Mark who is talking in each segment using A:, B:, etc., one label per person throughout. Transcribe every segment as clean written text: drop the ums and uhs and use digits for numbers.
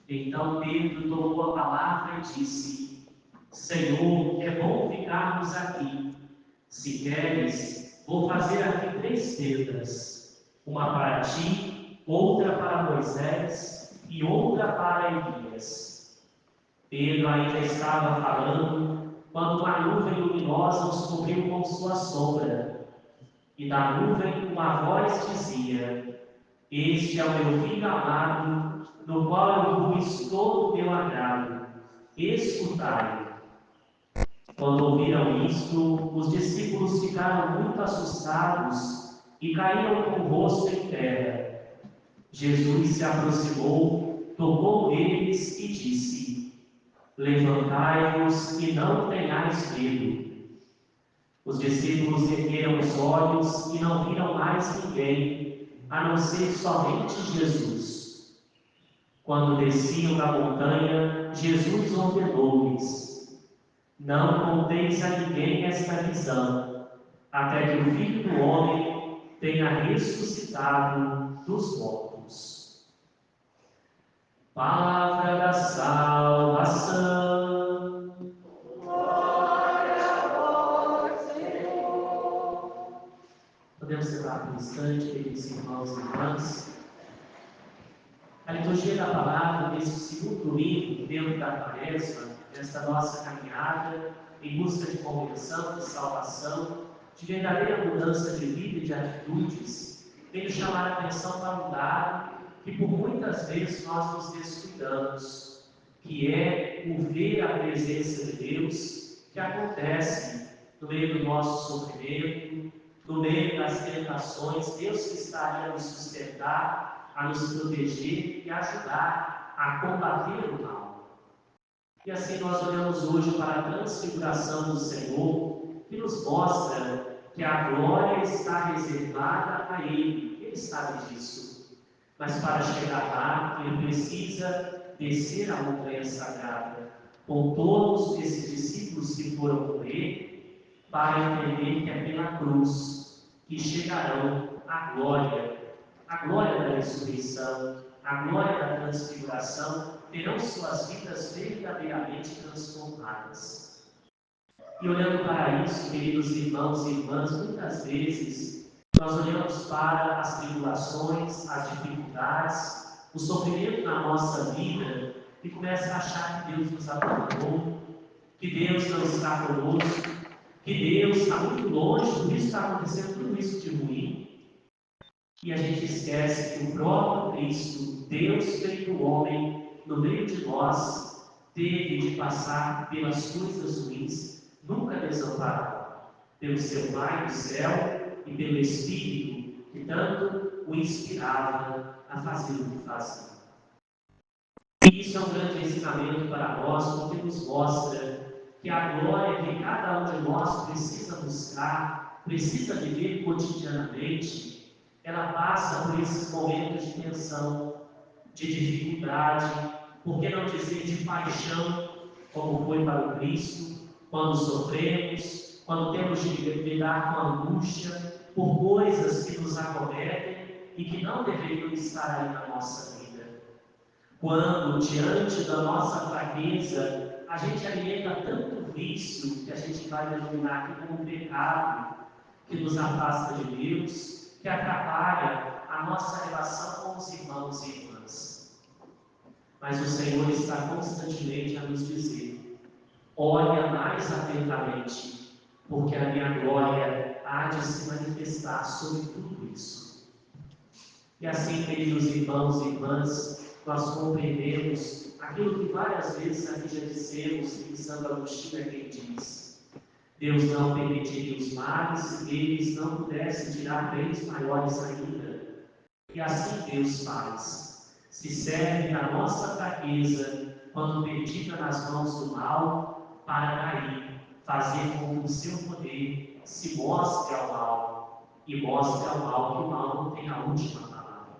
A: Então Pedro tomou a palavra e disse: Senhor, é bom ficarmos aqui. Se queres, vou fazer aqui 3 tendas: uma para ti, outra para Moisés e outra para Elias. Pedro ainda estava falando quando uma nuvem luminosa os cobriu com sua sombra. E da nuvem uma voz dizia: Este é o meu filho amado, no qual eu pus todo o meu agrado. Escutai-o. Quando ouviram isto, os discípulos ficaram muito assustados e caíram com o rosto em terra. Jesus se aproximou, tocou neles e disse: Levantai-vos e não tenhais medo. Os discípulos ergueram os olhos e não viram mais ninguém, a não ser somente Jesus. Quando desciam da montanha, Jesus ordenou-lhes: Não conteis a ninguém esta visão, até que o Filho do Homem tenha ressuscitado dos mortos. Palavra da salvação.
B: Glória a vós, Senhor.
A: Podemos separar por um instante, queridos irmãos e irmãs. A liturgia da palavra, nesse segundo domingo, dentro da quaresma, nesta nossa caminhada em busca de conversão, de salvação, de verdadeira mudança de vida e de atitudes, veio chamar a atenção para um dado que por muitas vezes nós nos descuidamos, que é o ver a presença de Deus que acontece no meio do nosso sofrimento, no meio das tentações. Deus que está ali a nos sustentar, a nos proteger e ajudar a combater o mal. E assim nós olhamos hoje para a transfiguração do Senhor, que nos mostra que a glória está reservada a Ele. Ele sabe disso. Mas para chegar lá, Ele precisa descer a montanha sagrada, com todos esses discípulos que foram com Ele, para entender que é pela cruz que chegarão a glória da ressurreição, a glória da transfiguração, terão suas vidas verdadeiramente transformadas. E olhando para isso, queridos irmãos e irmãs, muitas vezes nós olhamos para as tribulações, as dificuldades, o sofrimento na nossa vida e começa a achar que Deus nos abandonou, que Deus não está conosco, que Deus está muito longe, por isso está acontecendo tudo isso de ruim. E a gente esquece que o próprio Cristo, Deus feito homem, no meio de nós, teve de passar pelas coisas ruins, nunca desamparado, pelo seu Pai do céu e pelo Espírito, que tanto o inspirava a fazer o que fazia. E isso é um grande ensinamento para nós, porque nos mostra que a glória que cada um de nós precisa buscar, precisa viver cotidianamente, ela passa por esses momentos de tensão, de dificuldade, por que não dizer de paixão, como foi para o Cristo, quando sofremos, quando temos de lidar com a angústia, por coisas que nos acometem e que não deveriam estar aí na nossa vida. Quando, diante da nossa fraqueza, a gente alimenta tanto vício que a gente vai denominar aqui como pecado, que nos afasta de Deus, que atrapalha a nossa relação com os irmãos e irmãs. Mas o Senhor está constantemente a nos dizer: olha mais atentamente, porque a minha glória há de se manifestar sobre tudo isso. E assim, queridos irmãos e irmãs, nós compreendemos aquilo que várias vezes aqui já dissemos, e Santo Agostinho é quem diz: Deus não permitiria os males se eles não pudessem tirar bens maiores ainda. E assim Deus faz. Se serve da nossa fraqueza, quando perdida nas mãos do mal, para daí fazer com que o seu poder se mostre ao mal, e mostre ao mal que o mal não tem a última palavra.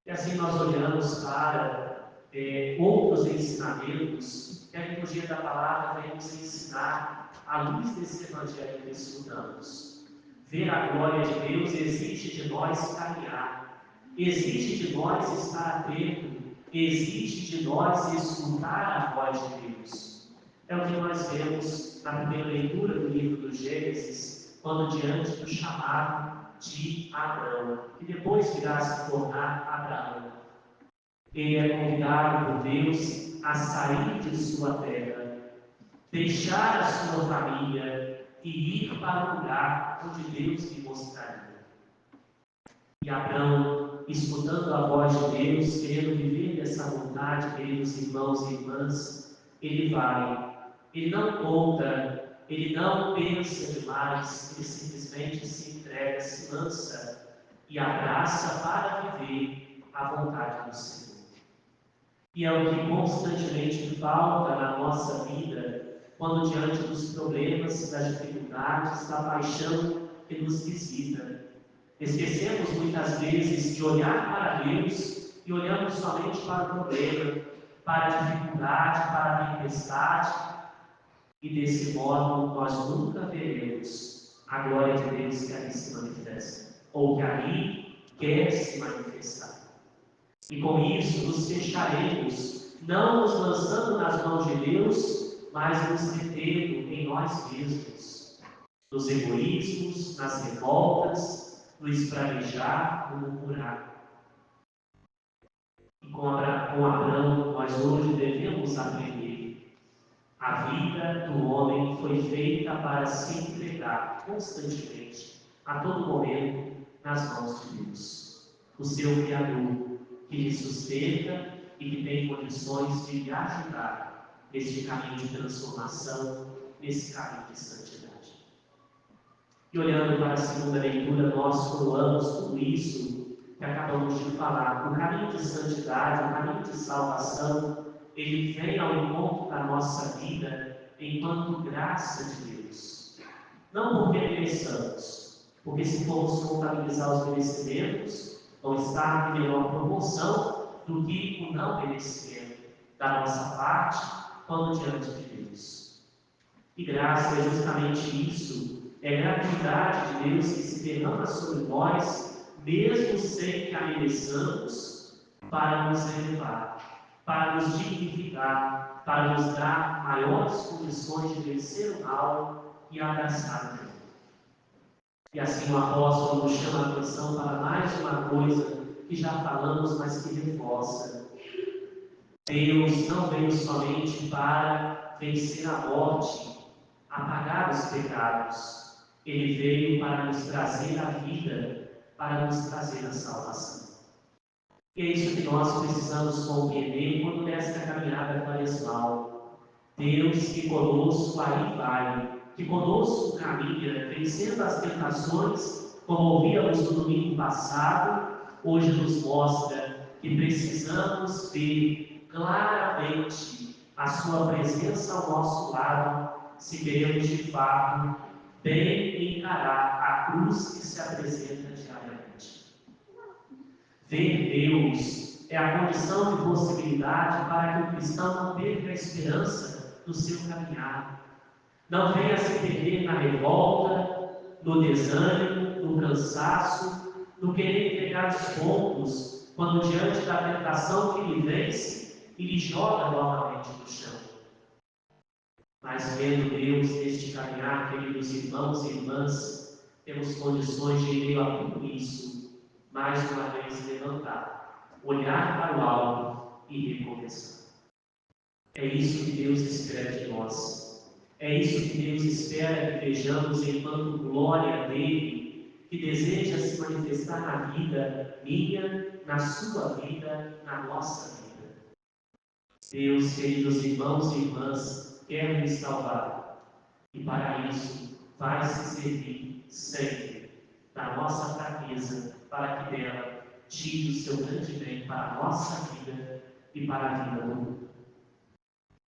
A: E assim nós olhamos para outros ensinamentos que a liturgia da palavra vem nos ensinar à luz desse evangelho que estudamos. Ver a glória de Deus exige de nós caminhar, exige de nós estar atento exige de nós escutar a voz de Deus. É o que nós vemos na primeira leitura do livro do Gênesis, quando diante do chamado de Abraão, que depois virá a se tornar Abraão. Ele é convidado por Deus a sair de sua terra, deixar a sua família e ir para o lugar onde Deus lhe mostraria. E Abraão, escutando a voz de Deus, querendo viver dessa vontade, queridos irmãos e irmãs, ele vai. Ele não conta, ele não pensa demais, ele simplesmente se entrega, se lança e abraça para viver a vontade do Senhor. E é o que constantemente falta na nossa vida, quando diante dos problemas, das dificuldades, da paixão que nos visita. Esquecemos muitas vezes de olhar para Deus e olhamos somente para o problema, para a dificuldade, para a tempestade, e desse modo nós nunca veremos a glória de Deus que ali se manifesta, ou que ali quer se manifestar. E com isso nos fecharemos, não nos lançando nas mãos de Deus, mas nos detendo em nós mesmos, nos egoísmos, nas revoltas, no espraguejar, no murmurar. E com Abraão, nós hoje devemos aprender. A vida do homem foi feita para se entregar constantemente, a todo momento, nas mãos de Deus, o seu Criador, que lhe sustenta e que tem condições de lhe ajudar neste caminho de transformação, nesse caminho de santidade. E olhando para a segunda leitura, nós coroamos tudo isso que acabamos de falar. O caminho de santidade, o caminho de salvação, ele vem ao encontro da nossa vida enquanto graça de Deus. Não porque mereçamos, porque se formos contabilizar os merecimentos, vão estar em menor proporção do que o não merecimento da nossa parte quando diante de Deus. E graça é justamente isso, é a gratuidade de Deus que se derrama sobre nós, mesmo sem que a mereçamos, para nos elevar, para nos dignificar, para nos dar maiores condições de vencer o mal e abraçar o bem. E assim o apóstolo nos chama a atenção para mais uma coisa que já falamos, mas que reforça. Deus não veio somente para vencer a morte, apagar os pecados. Ele veio para nos trazer a vida, para nos trazer a salvação. E é isso que nós precisamos compreender quando nesta caminhada quaresmal. Deus que conosco aí vai, que conosco caminha, vencendo as tentações, como ouvíamos no domingo passado, hoje nos mostra que precisamos ver claramente a sua presença ao nosso lado, se queremos de fato bem encarar a cruz que se apresenta diariamente. Ver Deus é a condição de possibilidade para que o cristão não perca a esperança no seu caminhar. Não venha se perder na revolta, no desânimo, no cansaço, no querer entregar os pontos, quando diante da tentação que lhe vence e lhe joga novamente no chão. Mas vendo Deus neste caminhar, queridos irmãos e irmãs, temos condições de, em meio a tudo isso, mais uma vez levantar, olhar para o alto e recomeçar. É isso que Deus espera de nós. É isso que Deus espera que vejamos enquanto glória dele, que deseja se manifestar na vida minha, na sua vida, na nossa vida. Deus, queridos irmãos e irmãs, quer nos salvar. E para isso vai se servir sempre da nossa fraqueza, para que dela tire o seu grande bem para a nossa vida e para a vida do mundo.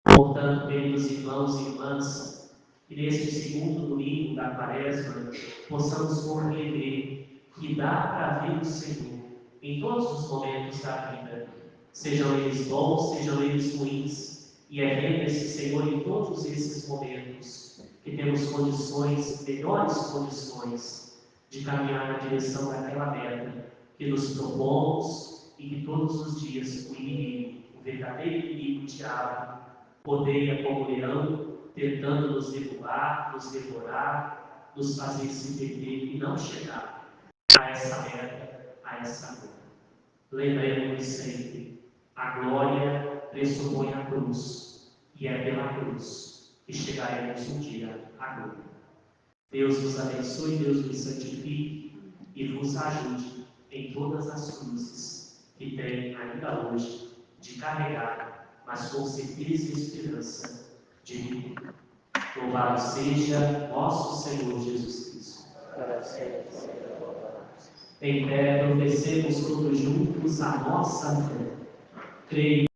A: Portanto, queridos irmãos e irmãs, que neste segundo domingo da Quaresma possamos compreender que dá para ver o Senhor em todos os momentos da vida, sejam eles bons, sejam eles ruins, e é vendo esse Senhor em todos esses momentos que temos condições, melhores condições, de caminhar na direção daquela meta que nos propomos e que todos os dias o inimigo verdadeiro inimigo, o diabo, odeia como leão, tentando nos derrubar, nos devorar, nos fazer se perder e não chegar a essa meta, a essa meta. Lembremos sempre, a glória pressupõe a cruz, e é pela cruz que chegaremos um dia à glória. Deus vos abençoe, Deus vos santifique e vos ajude em todas as cruzes que tem ainda hoje de carregar, mas com certeza e esperança de viver. Louvado seja nosso Senhor Jesus Cristo.
B: Para sempre seja louvado.
A: Em pé, professemos todos juntos a nossa fé. Creio